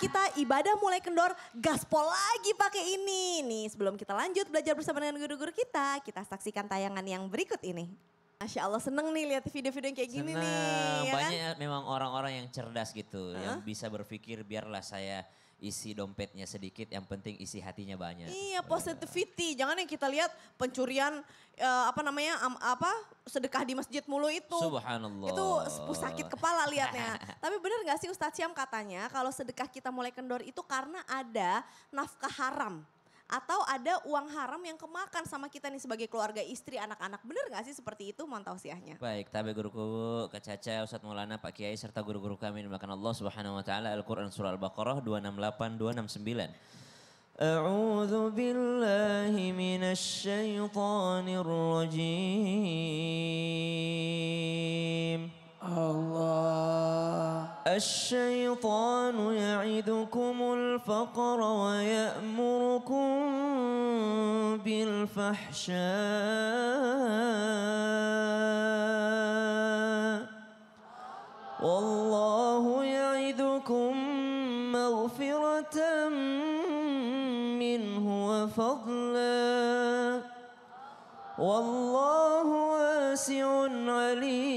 kita ibadah mulai kendor, gaspol lagi pakai ini. Nih sebelum kita lanjut belajar bersama dengan guru-guru kita saksikan tayangan yang berikut ini. Masya Allah seneng nih lihat video-video yang kayak gini nih. Ya Banyak kan? memang orang-orang yang cerdas gitu. Yang bisa berpikir biarlah saya isi dompetnya sedikit, yang penting isi hatinya banyak. Iya positivity, jangan yang kita lihat pencurian sedekah di masjid mulu itu. Subhanallah. Itu sakit kepala liatnya. Tapi benar gak sih Ustadz Syam katanya kalau sedekah kita mulai kendor itu karena ada nafkah haram. Atau ada uang haram yang kemakan sama kita nih sebagai keluarga istri, anak-anak. Benar gak sih seperti itu? Mohon tausiahnya. Baik, tabe guruku, Kak Caca, Ustadz Maulana, Pak Kiai, serta guru-guru kami yang dimuliakan Allah Subhanahu Wa Taala. Al-Quran Surah Al-Baqarah 268-269. A'udzu billahi minasy syaithanir rajim. Allah. الشيطان يعدكم الفقر ويأمركم بالفحشاء والله يعدكم مغفرة منه وفضلا والله واسع عليم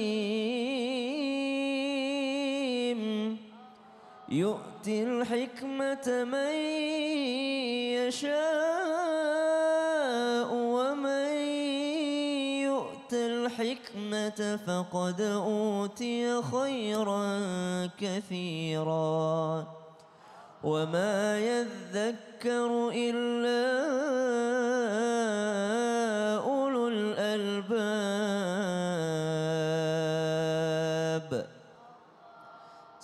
يؤتي الحكمة من يشاء ومن يؤت الحكمة فقد أوتي خيرا كثيرا وما يذكر إلا أولو الألباب.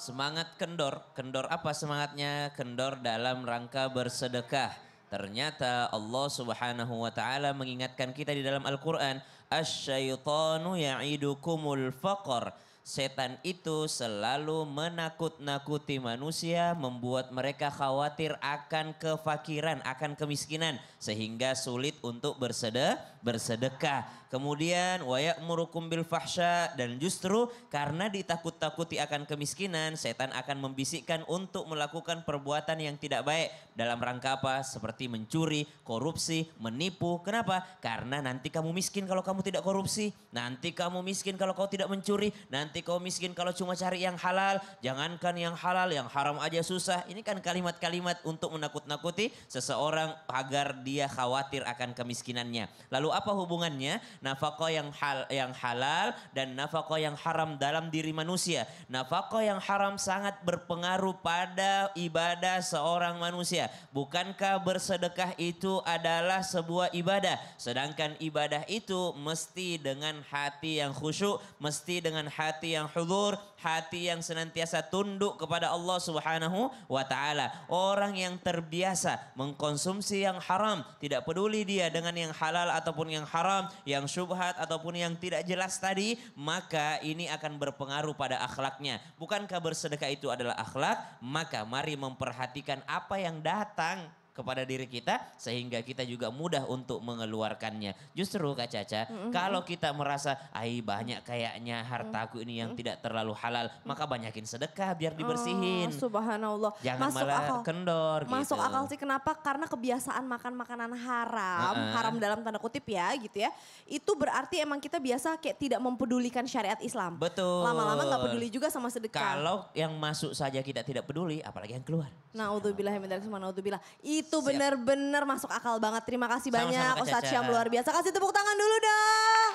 Semangat kendor, kendor apa semangatnya? Kendor dalam rangka bersedekah. Ternyata Allah Subhanahu wa taala mengingatkan kita di dalam Al-Qur'an, asyaitanu ya'idukumul faqr. Setan itu selalu menakut-nakuti manusia, membuat mereka khawatir akan kefakiran, akan kemiskinan, sehingga sulit untuk bersedekah. Kemudian wa ya'murukum bil fahsya, dan justru karena ditakut-takuti akan kemiskinan, setan akan membisikkan untuk melakukan perbuatan yang tidak baik. Dalam rangka apa? Seperti mencuri, korupsi, menipu. Kenapa? Karena nanti kamu miskin kalau kamu tidak korupsi, nanti kamu miskin kalau kau tidak mencuri, nanti kau miskin kalau cuma cari yang halal. Jangankan yang halal, yang haram aja susah. Ini kan kalimat-kalimat untuk menakut-nakuti seseorang agar dia khawatir akan kemiskinannya. Lalu apa hubungannya nafkah yang halal dan nafkah yang haram dalam diri manusia? Nafkah yang haram sangat berpengaruh pada ibadah seorang manusia. Bukankah bersedekah itu adalah sebuah ibadah? Sedangkan ibadah itu mesti dengan hati yang khusyuk, mesti dengan hati yang hudzur, hati yang senantiasa tunduk kepada Allah Subhanahu wa taala. Orang yang terbiasa mengkonsumsi yang haram, tidak peduli dia dengan yang halal ataupun yang haram, yang syubhat ataupun yang tidak jelas tadi, maka ini akan berpengaruh pada akhlaknya. Bukankah bersedekah itu adalah akhlak? Maka mari memperhatikan apa yang datang kepada diri kita sehingga kita juga mudah untuk mengeluarkannya. Justru Kak Caca, kalau kita merasa banyak kayaknya hartaku ini yang tidak terlalu halal, maka banyakin sedekah biar dibersihin. Subhanallah. Jangan Masuk malah akal. kendor Masuk gitu. akal sih, kenapa? Karena kebiasaan makan makanan haram, haram dalam tanda kutip ya gitu ya. Itu berarti emang kita biasa kayak tidak mempedulikan syariat Islam. Betul. Lama-lama gak peduli juga sama sedekah. Kalau yang masuk saja kita tidak peduli, apalagi yang keluar. Naudzubillah min dzalik, naudzubillah. Itu Siap. benar-benar masuk akal banget. Terima kasih Sama-sama, banyak Kak Ustadz Caca. Syam, luar biasa. Kasih tepuk tangan dulu dong.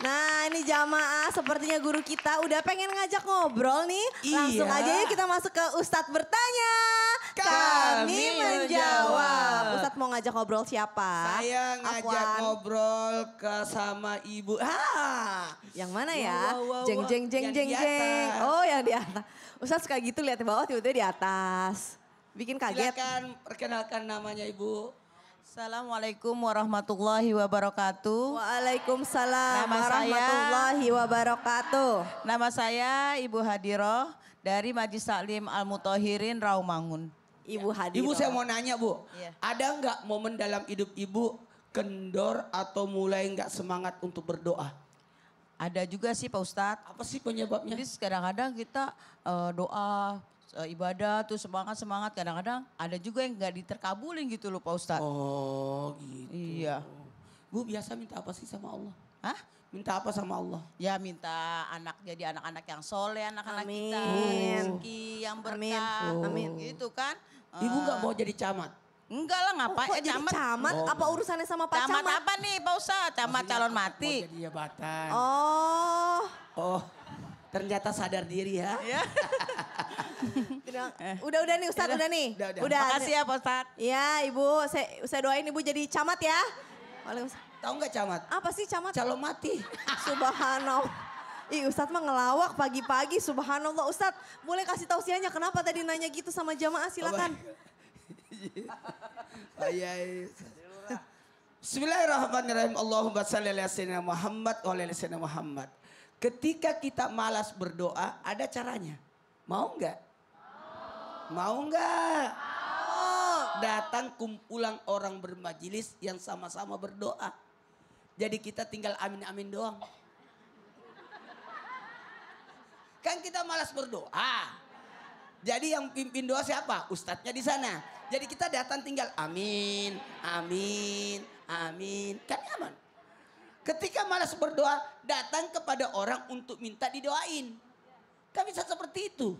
Nah ini jamaah, sepertinya guru kita udah pengen ngajak ngobrol nih. Langsung Iya. aja yuk kita masuk ke Ustadz bertanya. Kami menjawab. Ustadz mau ngajak ngobrol siapa? Saya ngajak Afwan. ngobrol sama ibu. Yang mana ya? Wow, wow, wow, Jeng wow. jeng jeng Yang jeng di jeng. atas. Oh yang di atas. Ustadz suka gitu lihat di bawah tiba-tiba di atas. Bikin kaget. Silakan perkenalkan namanya ibu. Assalamualaikum warahmatullahi wabarakatuh. Waalaikumsalam Nama warahmatullahi wabarakatuh. Nama saya Ibu Hadiroh dari Majlis Taklim Al-Muthahirin Rawamangun. Ibu Hadi. Ibu saya mau nanya bu, Iya. ada nggak momen dalam hidup ibu kendor atau mulai nggak semangat untuk berdoa? Ada juga sih Pak Ustadz. Apa sih penyebabnya? Jadi kadang-kadang kita doa ibadah tuh semangat-semangat. Kadang-kadang ada juga yang nggak diterkabulin gitu loh Pak Ustadz. Oh gitu. Iya. Bu biasa minta apa sih sama Allah? Hah? Minta apa sama Allah? Ya minta anak jadi anak-anak yang soleh, anak-anak kita. Amin. Rezeki yang berkah. Amin. Gitu kan. Ibu nggak mau jadi camat? Enggak lah Kok ngapain jadi camat. camat? Oh. Apa urusannya sama Pak Camat Camat? apa nih Pak Ustadz? Camat calon mati. Mau jadi jabatan. Oh. Oh, ternyata sadar diri ya. Ya. Udah nih Ustadz, udah nih. Udah. Makasih ya Pak Ustadz. Ya Ibu, saya doain Ibu jadi camat ya. Waalaikumsalam. Tahu nggak camat? Apa sih camat? Calon mati. Subhanallah. Ih Ustadz mah ngelawak pagi-pagi, subhanallah. Ustadz boleh kasih tausiahnya kenapa tadi nanya gitu sama jamaah, silakan. Bismillahirrahmanirrahim. Allahumma shalli ala sayyidina Muhammad wa ala ali sayyidina Muhammad. Ketika kita malas berdoa, ada caranya. Mau nggak? Mau nggak? Datang kumpulan orang bermajelis yang sama-sama berdoa. Jadi kita tinggal amin-amin doang. Kan kita malas berdoa. Jadi yang pimpin doa siapa? Ustadznya di sana. Jadi kita datang tinggal amin, amin, amin. Kan aman. Ketika malas berdoa, datang kepada orang untuk minta didoain. Kan bisa seperti itu.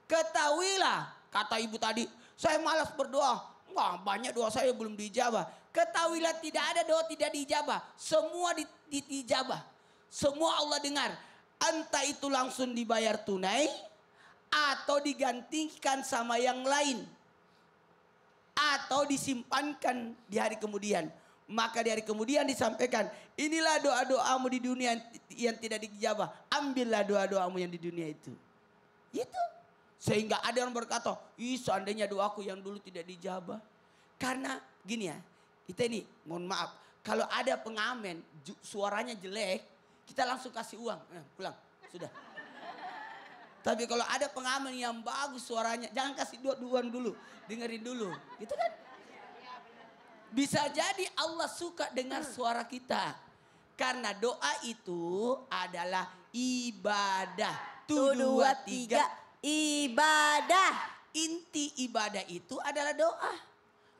Ketahuilah, kata ibu tadi, saya malas berdoa. Wah, banyak doa saya belum dijabah. Ketahuilah tidak ada doa tidak dijabah. Semua dijabah. Semua Allah dengar. Entah itu langsung dibayar tunai atau digantikan sama yang lain. Atau disimpankan di hari kemudian. Maka di hari kemudian disampaikan, inilah doa-doamu di dunia yang tidak dijabah. Ambillah doa-doamu yang di dunia itu. Itu. Sehingga ada yang berkata, ih seandainya doaku yang dulu tidak dijabah. Karena gini ya, kita ini mohon maaf. Kalau ada pengamen suaranya jelek, kita langsung kasih uang. Pulang, sudah. Tapi kalau ada pengamen yang bagus suaranya, jangan kasih uang dulu. Dengerin dulu, gitu kan. Bisa jadi Allah suka dengar suara kita. Karena doa itu adalah ibadah. Tuh, dua, tiga. Ibadah. Inti ibadah itu adalah doa.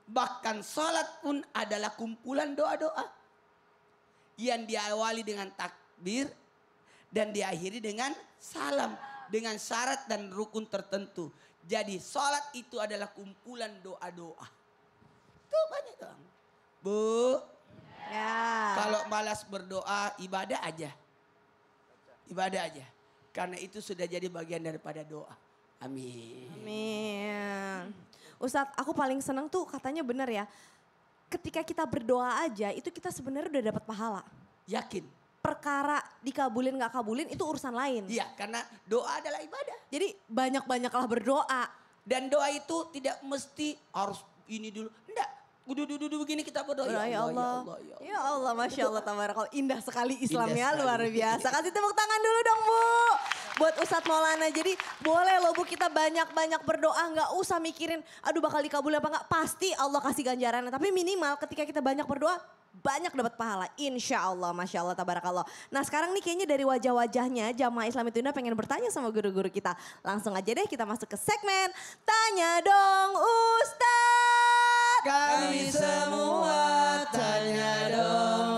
Bahkan sholat pun adalah kumpulan doa-doa. Yang diawali dengan takbir dan diakhiri dengan salam. Dengan syarat dan rukun tertentu. Jadi sholat itu adalah kumpulan doa-doa. Itu banyak dong. Bu, Ya. kalau malas berdoa ibadah aja. Ibadah aja. Karena itu sudah jadi bagian daripada doa. Amin. Amin. Ustadz, aku paling senang tuh katanya benar ya. Ketika kita berdoa aja itu kita sebenarnya udah dapat pahala. Yakin? Perkara dikabulin gak kabulin itu urusan lain. Iya, karena doa adalah ibadah. Jadi banyak-banyaklah berdoa. Dan doa itu tidak mesti harus ini dulu. Enggak. Duduk begini kita berdoa. Ya Allah. Ya Allah, Masya Allah, tabarakallah. Indah sekali Islamnya, Indah sekali. luar biasa. Kasih tepuk tangan dulu dong Bu. Buat Ustadz Maulana. Jadi boleh loh Bu kita banyak-banyak berdoa. Gak usah mikirin aduh bakal dikabulin apa enggak. Pasti Allah kasih ganjarannya. Tapi minimal ketika kita banyak berdoa banyak dapat pahala. Insya Allah, Masya Allah, tabarakallah. Nah sekarang nih kayaknya dari wajah-wajahnya jamaah Islam itu Indah pengen bertanya sama guru-guru kita. Langsung aja deh kita masuk ke segmen Tanya Dong Ustadz. Kami semua tanya dong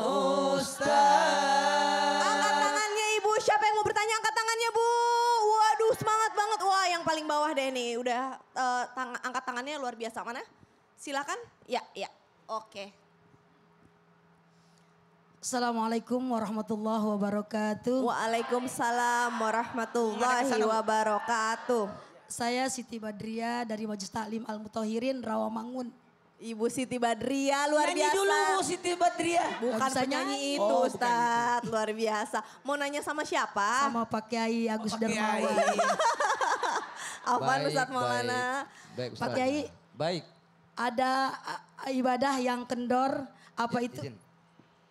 Ustaz. Angkat tangannya Ibu, siapa yang mau bertanya angkat tangannya Bu. Waduh semangat banget. Wah yang paling bawah deh nih udah angkat tangannya luar biasa. Mana? Silakan. Ya, ya. Oke. Assalamualaikum warahmatullahi wabarakatuh. Waalaikumsalam warahmatullahi wabarakatuh. Saya Siti Badriah dari Majelis Taklim Al-Muthahirin Rawamangun. Ibu Siti Badriah luar Nyanyi biasa. dulu Siti Badriah. Bukan Nggak bisa penyanyi nyanyi. itu Oh, Ustadz, luar biasa. Mau nanya sama siapa? Sama Pak Kiai Agus Pak Kiai. Darmawan. Apaan Ustadz Maulana? Baik, Pak Ustaz. Kiai, Baik. ada ibadah yang kendor, apa itu? Izin.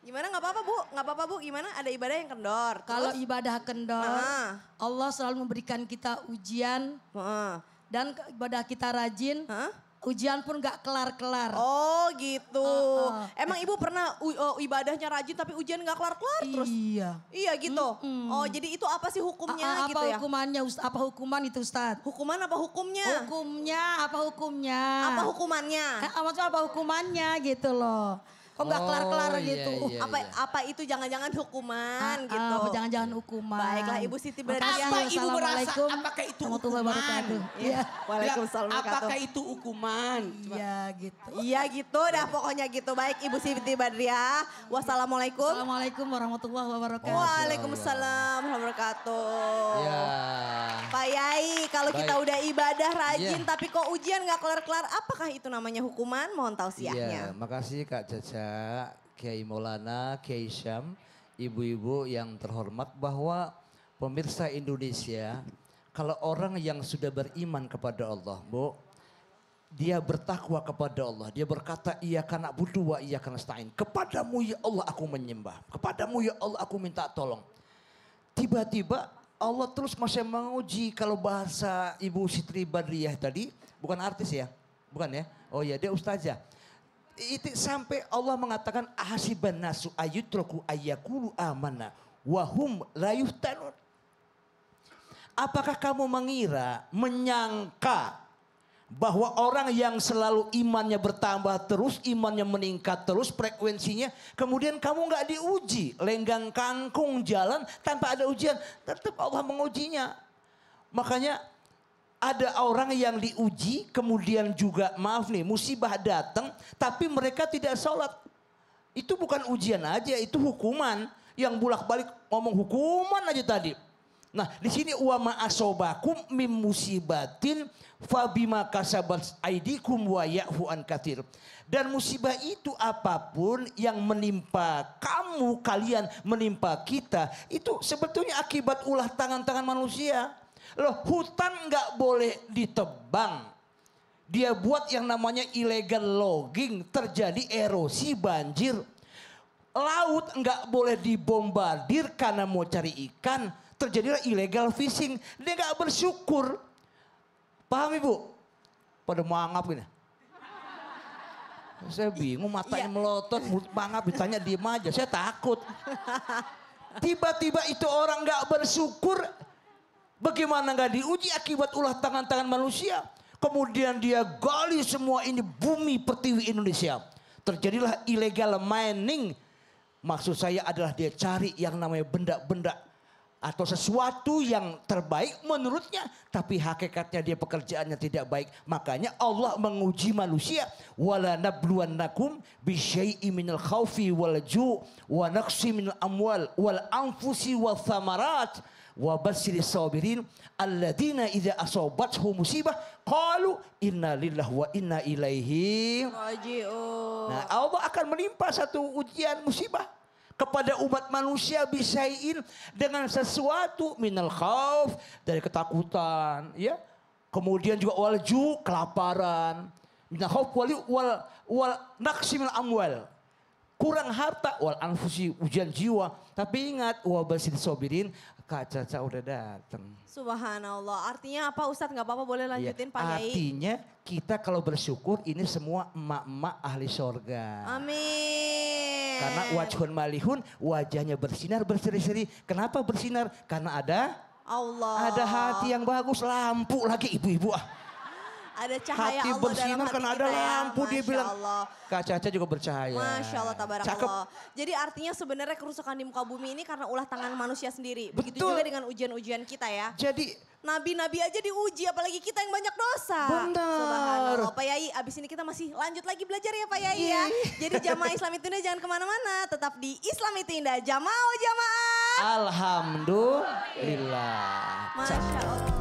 Gimana nggak apa-apa Bu? Nggak apa-apa Bu, gimana? Ada ibadah yang kendor. Kalau Terus? ibadah kendor, Ah. Allah selalu memberikan kita ujian Heeh. dan ibadah kita rajin, Hah? Ujian pun gak kelar-kelar. Oh gitu. Emang ibu pernah ibadahnya rajin tapi ujian gak kelar-kelar terus? Iya. Iya gitu. Oh jadi itu apa sih hukumnya gitu ya? Hukumannya, apa hukuman itu Ustaz? Hukuman apa hukumnya? Apa hukumnya? Apa hukumannya? Maksudnya apa hukumannya gitu loh. Kok gak kelar-kelar gitu. Apa itu jangan-jangan hukuman gitu? Apa jangan-jangan hukuman. Baiklah Ibu Siti Badriah. Apa ibu merasa Assalamualaikum apakah itu warahmatullahi hukuman? wabarakatuh. Iya. Waalaikumsalam Apakah itu hukuman? Iya gitu. Iya gitu dah pokoknya gitu. Baik Ibu Siti Badriah. Wassalamualaikum. Assalamualaikum warahmatullahi wabarakatuh. Waalaikumsalam warahmatullahi wabarakatuh. Ya. Pak Yai, kalau kita Baik. udah ibadah rajin Iya. tapi kok ujian nggak kelar-kelar, apakah itu namanya hukuman? Mohon Iya, tausiahnya. makasih Kak Caca, Kiai Maulana, Kiai Syam, ibu-ibu yang terhormat bahwa pemirsa Indonesia, kalau orang yang sudah beriman kepada Allah, Bu, dia bertakwa kepada Allah, dia berkata iyyaka na'budu wa iyyaka nasta'in. Kepadamu ya Allah aku menyembah, kepadamu ya Allah aku minta tolong. Tiba-tiba Allah terus masih menguji, kalau bahasa Ibu Siti Badriah tadi, bukan artis ya, bukan ya? Oh ya, dia ustazah. Itu sampai Allah mengatakan ahasiban nasu ayyutraku ayyakulu amanna wahum la yuftanun. Apakah kamu mengira, menyangka bahwa orang yang selalu imannya bertambah terus, imannya meningkat terus frekuensinya, kemudian kamu nggak diuji, lenggang kangkung jalan tanpa ada ujian, tetap Allah mengujinya. Makanya ada orang yang diuji, kemudian juga maaf nih musibah datang, tapi mereka tidak sholat. Itu bukan ujian aja, itu hukuman. Yang bolak-balik ngomong hukuman aja tadi. Nah di sini wa ma asobakum mim musibatin fabima kasabat aidikum wa ya'fu an katsir. Dan musibah itu apapun yang menimpa kamu, kalian, menimpa kita, itu sebetulnya akibat ulah tangan-tangan manusia. Loh, hutan nggak boleh ditebang. Dia buat yang namanya illegal logging, terjadi erosi, banjir. Laut nggak boleh dibombardir karena mau cari ikan, terjadilah illegal fishing. Dia nggak bersyukur. Paham Ibu? Pada mangap gini. Saya bingung, matanya melotot, mulut mangap, ditanya diem aja. Saya takut. Tiba-tiba itu orang nggak bersyukur. Bagaimana nggak diuji akibat ulah tangan-tangan manusia. Kemudian dia gali semua ini bumi pertiwi Indonesia. Terjadilah illegal mining. Maksud saya adalah dia cari yang namanya benda-benda atau sesuatu yang terbaik menurutnya, tapi hakikatnya dia pekerjaannya tidak baik. Makanya Allah menguji manusia, wala nabluwannakum bisyai'in minal khaufi wal ju' wa naqsi minal amwal wal anfusi wath thamarat wa basyiris sabirin alladzina idza asabathum musibah qalu inna lillahi wa inna ilaihi raji'un. Nah, Allah akan menimpa satu ujian musibah kepada umat manusia bisain dengan sesuatu minal khauf, dari ketakutan, ya. Kemudian juga walju, kelaparan, minal khauf wal naqsi minal amwal, kurang harta, wal anfusi, ujian jiwa. Tapi ingat wa basyir sabirin, Kak Caca udah datang. Subhanallah. Artinya apa Ustadz? Nggak apa-apa boleh lanjutin Pak Yai. Artinya kita kalau bersyukur ini semua emak-emak ahli sorga. Amin. Karena wajhun malihun, wajahnya bersinar berseri-seri. Kenapa bersinar? Karena ada Allah. Ada hati yang bagus, lampu lagi ibu-ibu. Ada cahaya Hati Allah bersinar dalam hati karena ada kita ya. lampu, dia Masya bilang. Allah. Kak Caca juga bercahaya. Masya Allah, Cakep. tabarakallah. Jadi artinya sebenarnya kerusakan di muka bumi ini karena ulah tangan manusia sendiri. Begitu Betul. juga dengan ujian-ujian kita ya. Jadi Nabi-nabi aja diuji, apalagi kita yang banyak dosa. Benar. Subhanallah. Pak Yai, abis ini kita masih lanjut lagi belajar ya Pak Yai ya. Jadi jamaah Islam itu Indah jangan kemana-mana. Tetap di Islam itu Indah. Jamaah. alhamdulillah. Masya Allah.